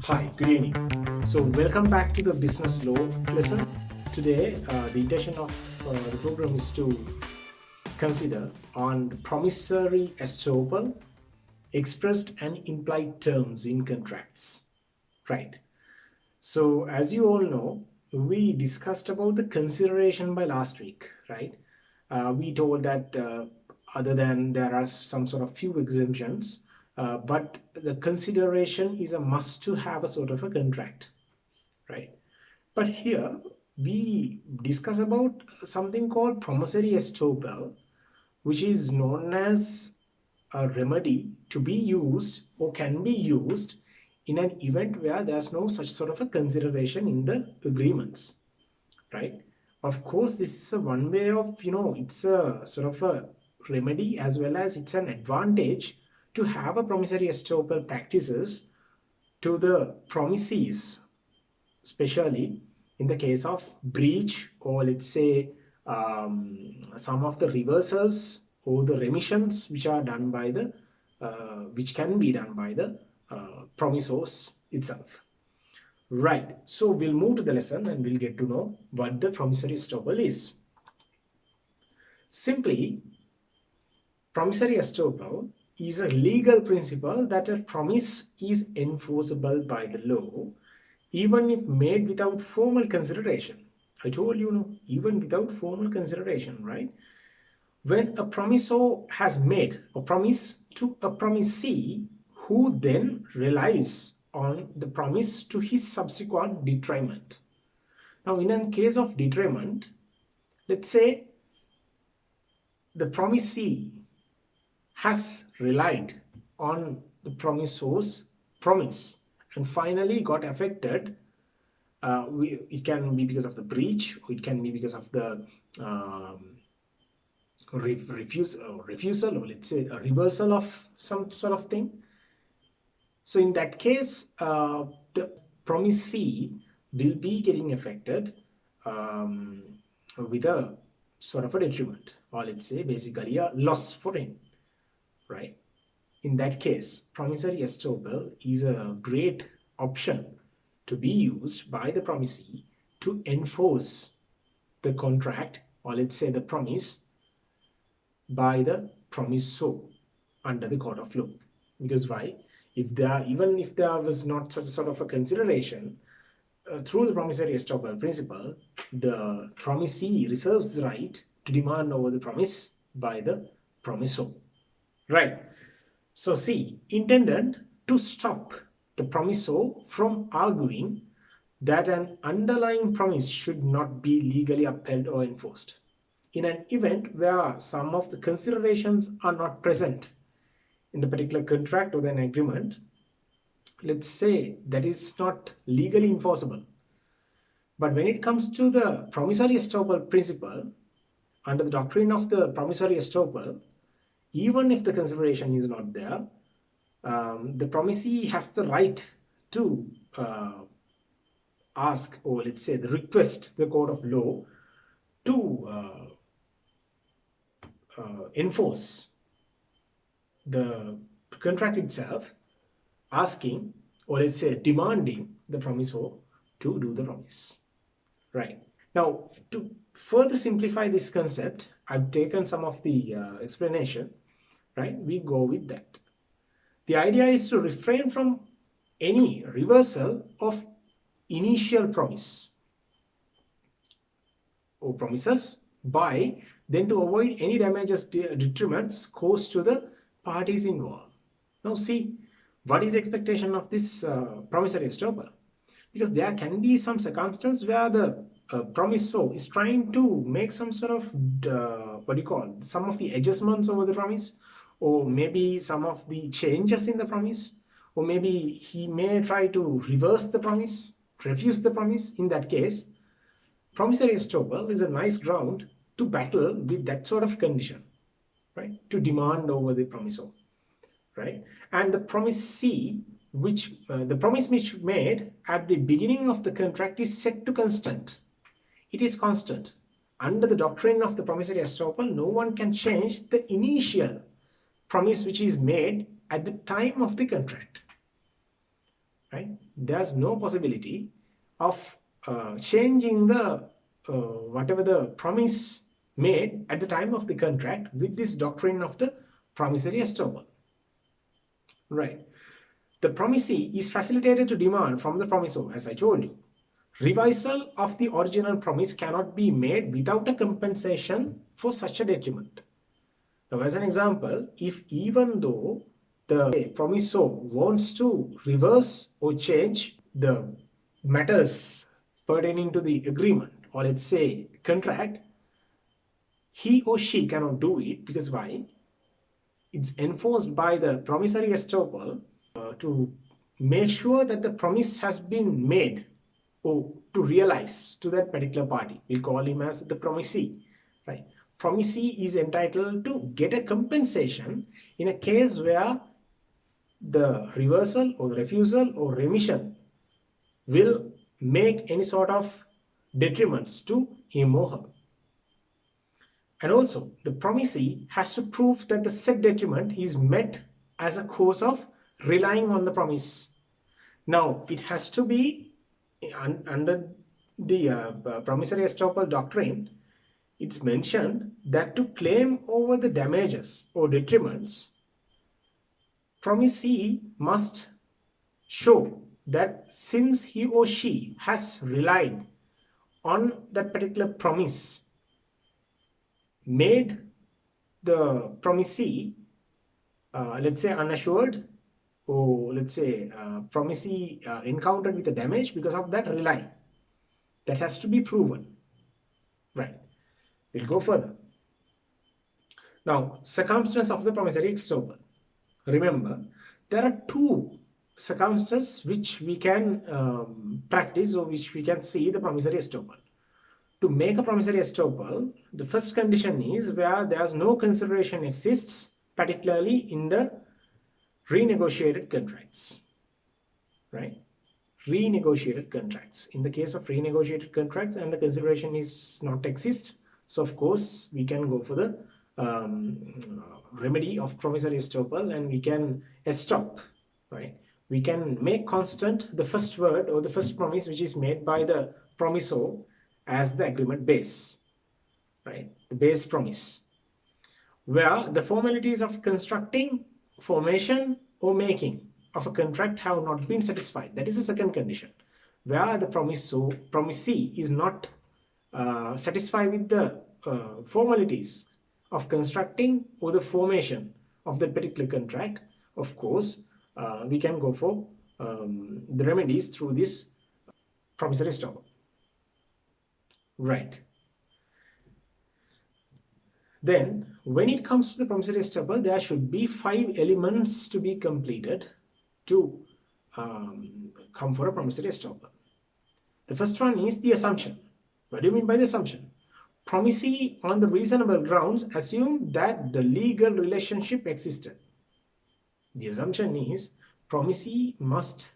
Hi, good evening. So, welcome back to the business law lesson. Today, the intention of the program is to consider on the promissory estoppel, expressed and implied terms in contracts. Right. So, as you all know, we discussed about the consideration by last week, right? We told that other than there are some sort of few exemptions, but the consideration is a must to have a sort of a contract, right? But here we discuss about something called promissory estoppel, which is known as a remedy to be used or can be used in an event where there's no such sort of a consideration in the agreements, right? Of course, this is a one way of, it's a sort of a remedy as well as it's an advantage to have a promissory estoppel practices to the promisees, especially in the case of breach, or let's say some of the reversals or the remissions which are done by the which can be done by the promissors itself. Right, so we'll move to the lesson and we'll get to know what the promissory estoppel is. Simply, promissory estoppel is a legal principle that a promise is enforceable by the law even if made without formal consideration. I told you, no, even without formal consideration, right? When a promissor has made a promise to a promisee who then relies on the promise to his subsequent detriment. Now, in a case of detriment, let's say the promisee has relied on the promissor's promise and finally got affected. It can be because of the breach, or it can be because of the refusal, or let's say a reversal of some sort of thing. So in that case, the promisee will be getting affected with a sort of a detriment, or let's say basically a loss for him, right? In that case, promissory estoppel is a great option to be used by the promisee to enforce the contract, or let's say the promise, by the promissor under the court of law. Because why? Even if there was not such sort of a consideration, through the promissory estoppel principle, the promisee reserves the right to demand over the promise by the promissor. Right. So see, intended to stop the promissor from arguing that an underlying promise should not be legally upheld or enforced. In an event where some of the considerations are not present in the particular contract or an agreement, let's say that is not legally enforceable. But when it comes to the promissory estoppel principle, under the doctrine of the promissory estoppel, even if the consideration is not there, the promisee has the right to ask, or let's say the request the court of law to enforce the contract itself, asking, or let's say demanding the promissor to do the promise. Right. Now, to further simplify this concept, I've taken some of the explanation, right? We go with that. The idea is to refrain from any reversal of initial promise or promises by then to avoid any damages, detriments caused to the parties involved. Now see, what is the expectation of this promissory estoppel? Because there can be some circumstance where the promissor is trying to make some sort of some of the adjustments over the promise, or maybe some of the changes in the promise, or maybe he may try to reverse the promise, refuse the promise. In that case, promissory estoppel is a nice ground to battle with that sort of condition, right? To demand over the promissor, right? And the promisee, the promise which made at the beginning of the contract is set to constant. It is constant. Under the doctrine of the promissory estoppel, no one can change the initial promise which is made at the time of the contract, right? there's no possibility of changing the whatever the promise made at the time of the contract with this doctrine of the promissory estoppel. Right. The promisee is facilitated to demand from the promisor, as I told you. Revisal of the original promise cannot be made without a compensation for such a detriment. Now, as an example, if even though the promisor wants to reverse or change the matters pertaining to the agreement, or let's say contract, he or she cannot do it because why? It's enforced by the promissory estoppel to make sure that the promise has been made or to realize to that particular party. We call him as the promisee, right? Promisee is entitled to get a compensation in a case where the reversal or the refusal or remission will make any sort of detriments to him or her. And also, the promisee has to prove that the said detriment is met as a cause of relying on the promise. Now, it has to be under the promissory estoppel doctrine. It's mentioned that to claim over the damages or detriments, promisee must show that since he or she has relied on that particular promise made the promisee let's say unassured, or let's say promisee encountered with a damage because of that rely. That has to be proven. Right. We'll go further. Now, circumstance of the promissory estoppel. Remember, there are two circumstances which we can practice or which we can see the promissory estoppel. To make a promissory estoppel, the first condition is where there's no consideration exists, particularly in the renegotiated contracts. Right? Renegotiated contracts. In the case of renegotiated contracts and the consideration is not exist, so of course we can go for the remedy of promissory estoppel and we can estop. Right? We can make constant the first word or the first promise which is made by the promisor as the agreement base, right? The base promise, where the formalities of constructing, formation or making of a contract have not been satisfied. That is the second condition, where the promisee is not satisfied with the formalities of constructing or the formation of that particular contract. Of course, we can go for the remedies through this promissory estoppel. Right. Then, when it comes to the promissory estoppel, there should be 5 elements to be completed to come for a promissory estoppel. The first one is the assumption. What do you mean by the assumption? Promisee, on the reasonable grounds, assume that the legal relationship existed. The assumption is promisee must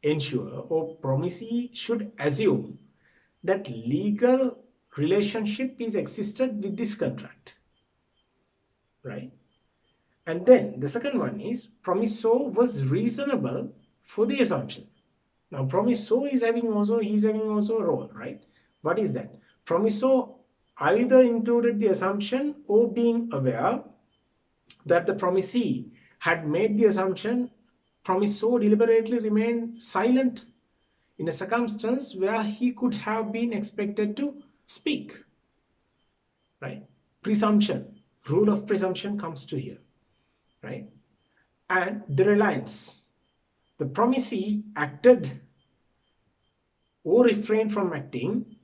ensure, or promisee should assume, that legal relationship is existed with this contract, right? And then the second one is promisor was reasonable for the assumption. Now promisor is having also a role, right? What is that? Promisor either included the assumption or being aware that the promisee had made the assumption, promisor deliberately remained silent in a circumstance where he could have been expected to speak, right? Presumption, rule of presumption comes to here, right? And the reliance, the promisee acted or refrained from acting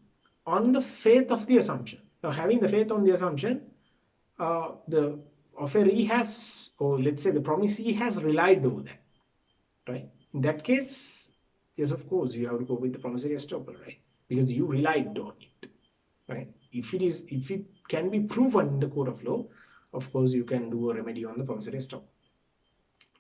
on the faith of the assumption. Now, having the faith on the assumption, the offeree has, or let's say the promisee has relied over that, right? In that case, yes, of course, you have to go with the promissory estoppel, right? Because you relied on it, right? If it can be proven in the court of law, of course, you can do a remedy on the promissory estoppel.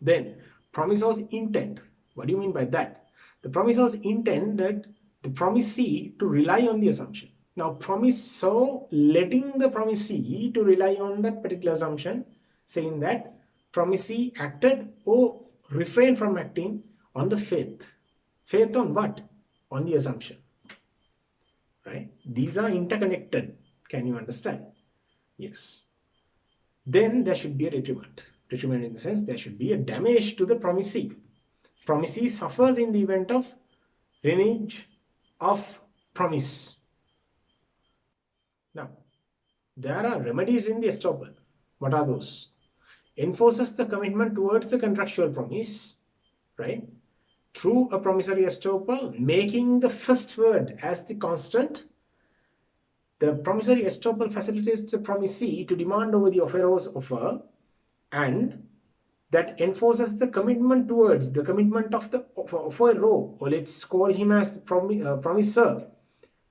Then, promisor's intent. What do you mean by that? The promisor's intended the promisee to rely on the assumption. Now, promisor letting the promisee to rely on that particular assumption, saying that promisee acted or refrained from acting on the faith, Faith on what? On the assumption. Right? These are interconnected. Can you understand? Yes. Then there should be a detriment. Detriment in the sense there should be a damage to the promisee. Promisee suffers in the event of renege of promise. Now, there are remedies in the estoppel. What are those? Enforces the commitment towards the contractual promise, right? Through a promissory estoppel, making the first word as the constant. The promissory estoppel facilitates the promisee to demand over the offeror's offer, and that enforces the commitment towards the commitment of the offeror, or let's call him as the promisor,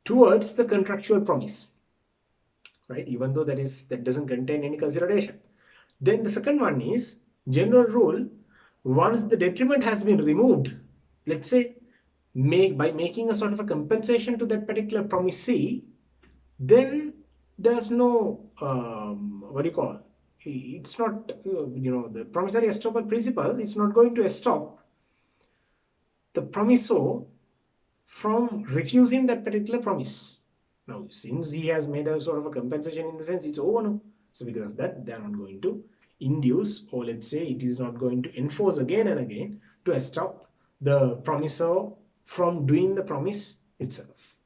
towards the contractual promise, right? Even though that doesn't contain any consideration. Then the second one is general rule. Once the detriment has been removed, let's say by making a sort of a compensation to that particular promisee, then there's no it's not the promissory estoppel principle is not going to stop the promisor from refusing that particular promise. Now, since he has made a sort of a compensation, in the sense it's over now, so because of that they are not going to induce, or let's say it is not going to enforce again and again to stop the promisor from doing the promise itself,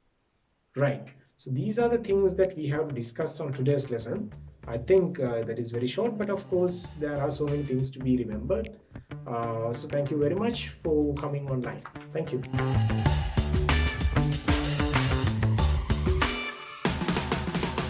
right? So these are the things that we have discussed on today's lesson. I think that is very short, but of course there are so many things to be remembered. So thank you very much for coming online. Thank you.